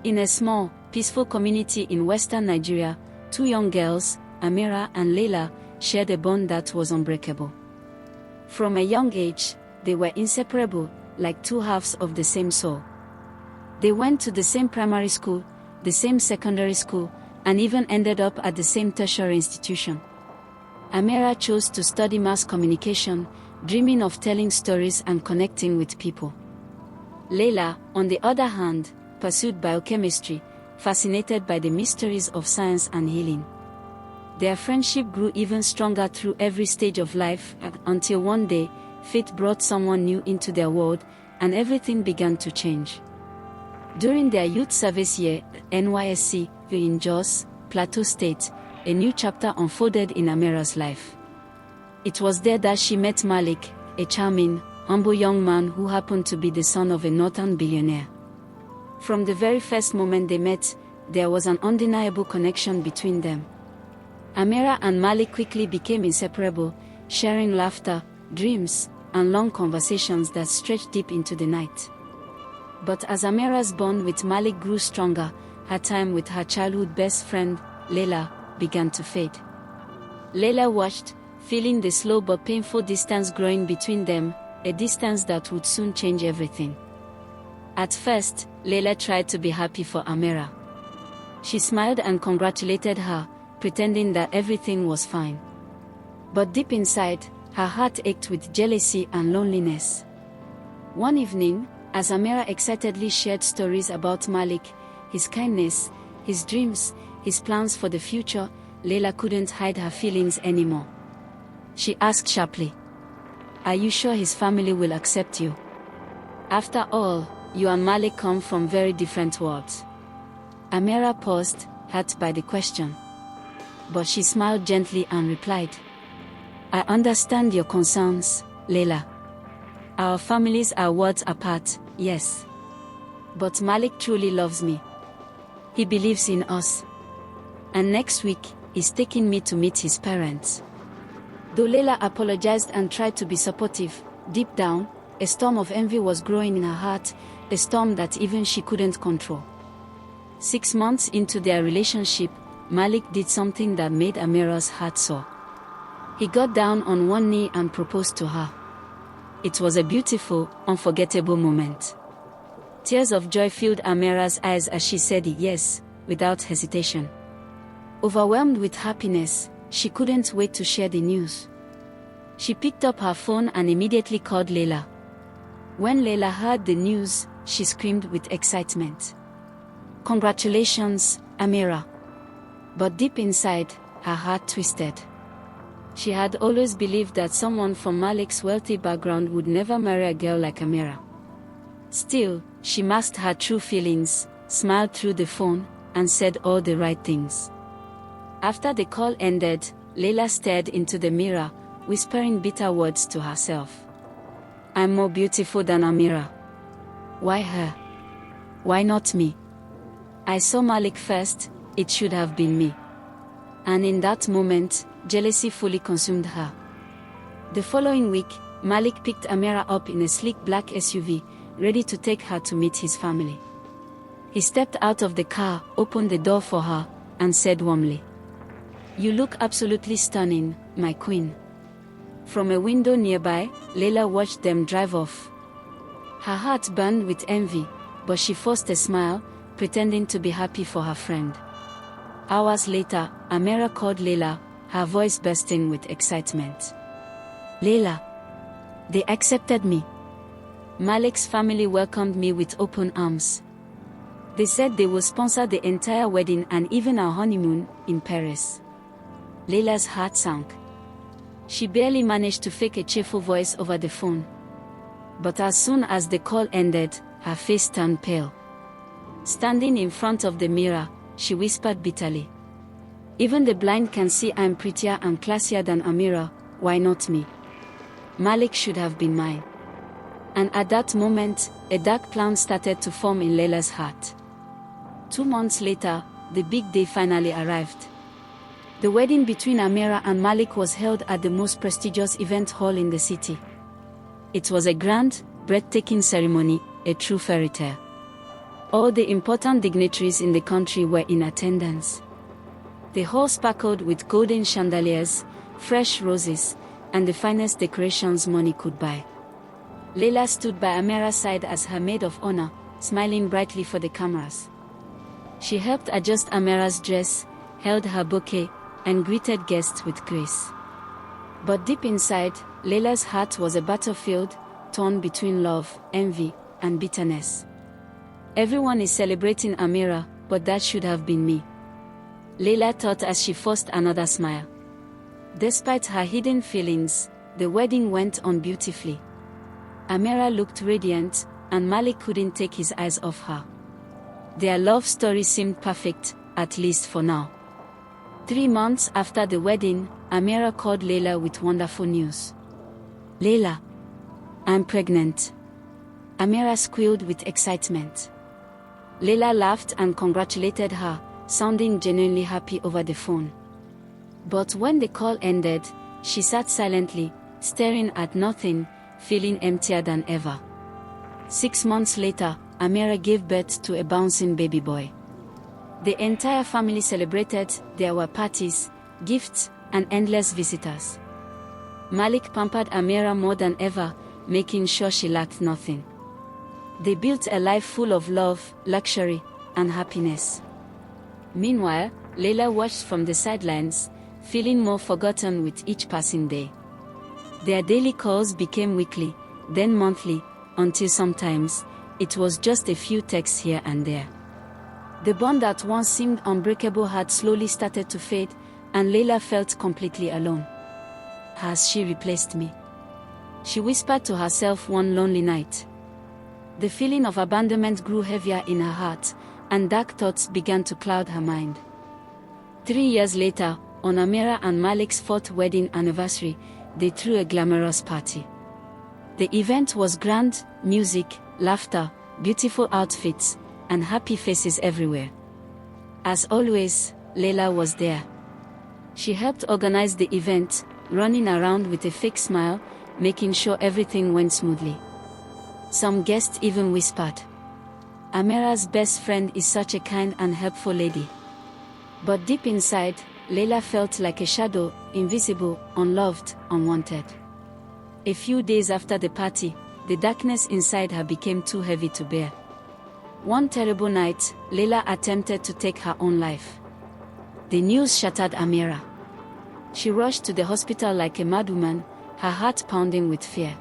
In a small, peaceful community in western Nigeria, two young girls, Amira and Laila, shared a bond that was unbreakable. From a young age, they were inseparable, like two halves of the same soul. They went to the same primary school, the same secondary school, and even ended up at the same tertiary institution. Amira chose to study mass communication, dreaming of telling stories and connecting with people. Laila, on the other hand, pursued biochemistry, fascinated by the mysteries of science and healing. Their friendship grew even stronger through every stage of life, until one day, fate brought someone new into their world, and everything began to change. During their youth service year at NYSC in Jos, Plateau State, a new chapter unfolded in Amira's life. It was there that she met Malik, a charming, humble young man who happened to be the son of a northern billionaire. From the very first moment they met, there was an undeniable connection between them. Amira and Malik quickly became inseparable, sharing laughter, dreams, and long conversations that stretched deep into the night. But as Amira's bond with Malik grew stronger, her time with her childhood best friend, Laila, began to fade. Laila watched, feeling the slow but painful distance growing between them, a distance that would soon change everything. At first, Laila tried to be happy for Amira. She smiled and congratulated her, pretending that everything was fine. But deep inside, her heart ached with jealousy and loneliness. One evening, as Amira excitedly shared stories about Malik, his kindness, his dreams, his plans for the future, Laila couldn't hide her feelings anymore. She asked sharply, "Are you sure his family will accept you? After all, you and Malik come from very different worlds." Amira paused, hurt by the question. But she smiled gently and replied, "I understand your concerns, Laila. Our families are worlds apart, yes. But Malik truly loves me. He believes in us. And next week, he's taking me to meet his parents." Though Laila apologized and tried to be supportive, deep down, a storm of envy was growing in her heart, a storm that even she couldn't control. 6 months into their relationship, Malik did something that made Amira's heart soar. He got down on one knee and proposed to her. It was a beautiful, unforgettable moment. Tears of joy filled Amira's eyes as she said yes, without hesitation. Overwhelmed with happiness, she couldn't wait to share the news. She picked up her phone and immediately called Laila. When Laila heard the news, she screamed with excitement. "Congratulations, Amira." But deep inside, her heart twisted. She had always believed that someone from Malik's wealthy background would never marry a girl like Amira. Still, she masked her true feelings, smiled through the phone, and said all the right things. After the call ended, Laila stared into the mirror, whispering bitter words to herself. "I'm more beautiful than Amira. Why her? Why not me? I saw Malik first, it should have been me." And in that moment, jealousy fully consumed her. The following week, Malik picked Amira up in a sleek black SUV, ready to take her to meet his family. He stepped out of the car, opened the door for her, and said warmly, "You look absolutely stunning, my queen." From a window nearby, Laila watched them drive off. Her heart burned with envy, but she forced a smile, pretending to be happy for her friend. Hours later, Amira called Laila, her voice bursting with excitement. "Laila, they accepted me. Malik's family welcomed me with open arms. They said they will sponsor the entire wedding and even our honeymoon in Paris." Laila's heart sank. She barely managed to fake a cheerful voice over the phone. But as soon as the call ended, her face turned pale. Standing in front of the mirror, she whispered bitterly, "Even the blind can see I'm prettier and classier than Amira, why not me? Malik should have been mine." And at that moment, a dark plan started to form in Laila's heart. 2 months later, the big day finally arrived. The wedding between Amira and Malik was held at the most prestigious event hall in the city. It was a grand, breathtaking ceremony, a true fairy tale. All the important dignitaries in the country were in attendance. The hall sparkled with golden chandeliers, fresh roses, and the finest decorations money could buy. Laila stood by Amira's side as her maid of honor, smiling brightly for the cameras. She helped adjust Amira's dress, held her bouquet, and greeted guests with grace. But deep inside, Laila's heart was a battlefield, torn between love, envy, and bitterness. Everyone is celebrating Amira, but that should have been me, Laila thought as she forced another smile. Despite her hidden feelings, the wedding went on beautifully. Amira looked radiant, and Malik couldn't take his eyes off her. Their love story seemed perfect, at least for now. 3 months after the wedding, Amira called Laila with wonderful news. "Laila, I'm pregnant." Amira squealed with excitement. Laila laughed and congratulated her, sounding genuinely happy over the phone. But when the call ended, she sat silently, staring at nothing, feeling emptier than ever. 6 months later, Amira gave birth to a bouncing baby boy. The entire family celebrated. There were parties, gifts, and endless visitors. Malik pampered Amira more than ever, making sure she lacked nothing. They built a life full of love, luxury, and happiness. Meanwhile, Laila watched from the sidelines, feeling more forgotten with each passing day. Their daily calls became weekly, then monthly, until sometimes, it was just a few texts here and there. The bond that once seemed unbreakable had slowly started to fade, and Laila felt completely alone. "Has she replaced me?" she whispered to herself one lonely night. The feeling of abandonment grew heavier in her heart, and dark thoughts began to cloud her mind. 3 years later, on Amira and Malik's 4th wedding anniversary, they threw a glamorous party. The event was grand: music, laughter, beautiful outfits, and happy faces everywhere. As always, Laila was there. She helped organize the event, running around with a fake smile, making sure everything went smoothly. Some guests even whispered, "Amira's best friend is such a kind and helpful lady." But deep inside, Laila felt like a shadow, invisible, unloved, unwanted. A few days after the party, the darkness inside her became too heavy to bear. One terrible night, Laila attempted to take her own life. The news shattered Amira. She rushed to the hospital like a madwoman, her heart pounding with fear.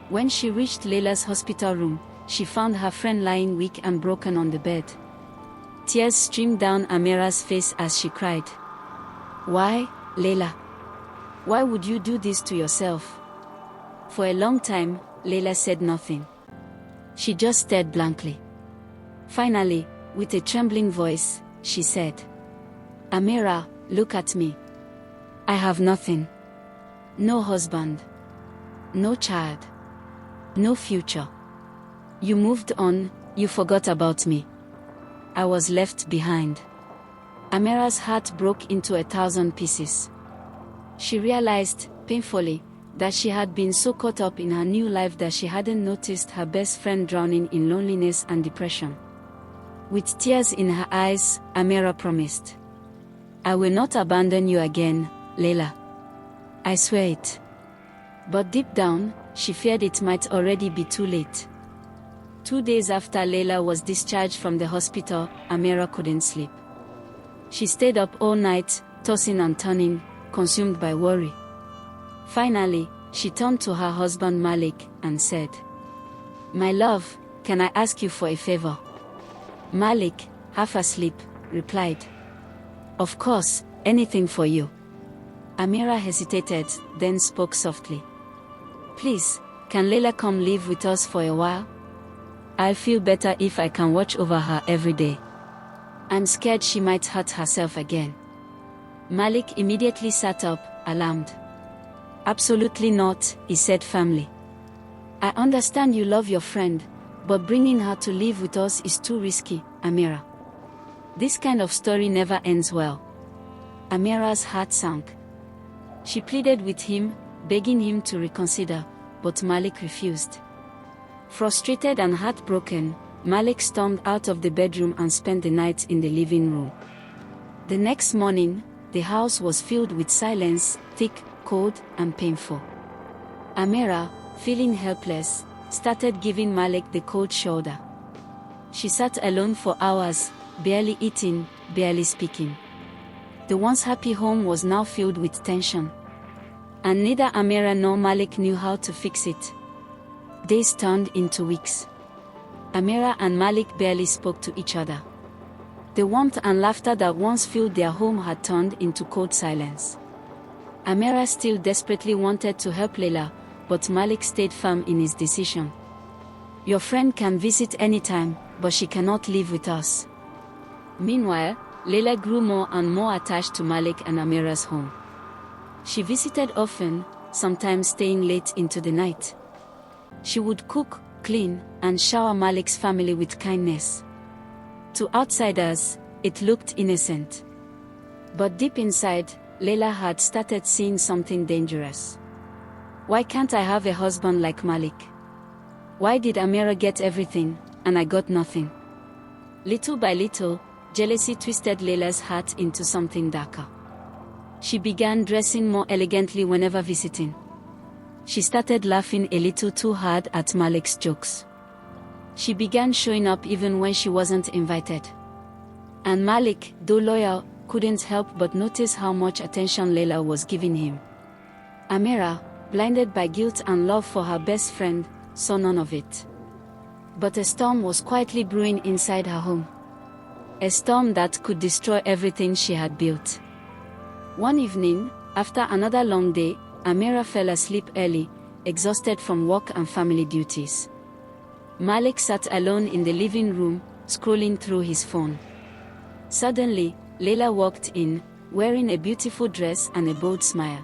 When she reached Laila's hospital room, she found her friend lying weak and broken on the bed. Tears streamed down Amira's face as she cried. "Why, Laila? Why would you do this to yourself?" For a long time, Laila said nothing. She just stared blankly. Finally, with a trembling voice, she said, "Amira, look at me. I have nothing. No husband. No child. No future. You moved on, you forgot about me. I was left behind." Amira's heart broke into 1,000 pieces. She realized, painfully, that she had been so caught up in her new life that she hadn't noticed her best friend drowning in loneliness and depression. With tears in her eyes, Amira promised, "I will not abandon you again, Laila. I swear it." But deep down, she feared it might already be too late. 2 days after Laila was discharged from the hospital, Amira couldn't sleep. She stayed up all night, tossing and turning, consumed by worry. Finally, she turned to her husband Malik and said, "My love, can I ask you for a favor?" Malik, half asleep, replied, "Of course, anything for you." Amira hesitated, then spoke softly. "Please, can Laila come live with us for a while? I'll feel better if I can watch over her every day. I'm scared she might hurt herself again." Malik immediately sat up, alarmed. "Absolutely not," he said firmly. "I understand you love your friend, but bringing her to live with us is too risky, Amira. This kind of story never ends well." Amira's heart sank. She pleaded with him, begging him to reconsider, but Malik refused. Frustrated and heartbroken, Malik stormed out of the bedroom and spent the night in the living room. The next morning, the house was filled with silence, thick, cold, and painful. Amira, feeling helpless, started giving Malik the cold shoulder. She sat alone for hours, barely eating, barely speaking. The once happy home was now filled with tension. And neither Amira nor Malik knew how to fix it. Days turned into weeks. Amira and Malik barely spoke to each other. The warmth and laughter that once filled their home had turned into cold silence. Amira still desperately wanted to help Laila, but Malik stayed firm in his decision. "Your friend can visit anytime, but she cannot live with us." Meanwhile, Laila grew more and more attached to Malik and Amira's home. She visited often, sometimes staying late into the night. She would cook, clean, and shower Malik's family with kindness. To outsiders, it looked innocent. But deep inside, Laila had started seeing something dangerous. Why can't I have a husband like Malik? Why did Amira get everything, and I got nothing? Little by little, jealousy twisted Laila's heart into something darker. She began dressing more elegantly whenever visiting. She started laughing a little too hard at Malik's jokes. She began showing up even when she wasn't invited. And Malik, though loyal, couldn't help but notice how much attention Laila was giving him. Amira, blinded by guilt and love for her best friend, saw none of it. But a storm was quietly brewing inside her home. A storm that could destroy everything she had built. One evening, after another long day, Amira fell asleep early, exhausted from work and family duties. Malik sat alone in the living room, scrolling through his phone. Suddenly, Laila walked in, wearing a beautiful dress and a bold smile.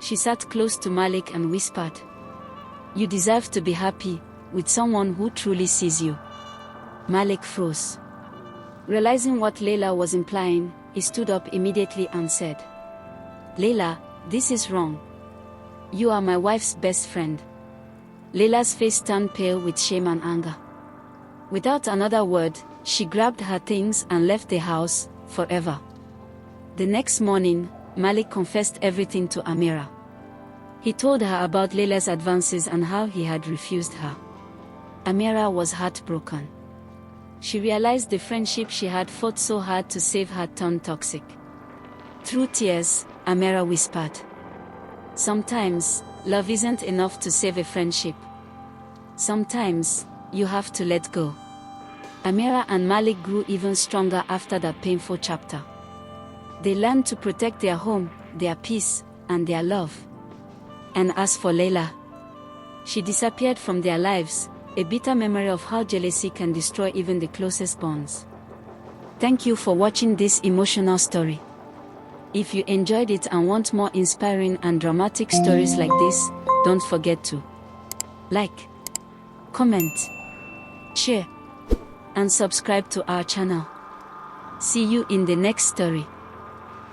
She sat close to Malik and whispered, "You deserve to be happy, with someone who truly sees you." Malik froze. Realizing what Laila was implying, he stood up immediately and said, "Laila, this is wrong. You are my wife's best friend." Laila's face turned pale with shame and anger. Without another word, she grabbed her things and left the house, forever. The next morning, Malik confessed everything to Amira. He told her about Laila's advances and how he had refused her. Amira was heartbroken. She realized the friendship she had fought so hard to save had turned toxic. Through tears, Amira whispered, "Sometimes, love isn't enough to save a friendship. Sometimes, you have to let go." Amira and Malik grew even stronger after that painful chapter. They learned to protect their home, their peace, and their love. And as for Laila, she disappeared from their lives, a bitter memory of how jealousy can destroy even the closest bonds. Thank you for watching this emotional story. If you enjoyed it and want more inspiring and dramatic stories like this, don't forget to like, comment, share, and subscribe to our channel. See you in the next story.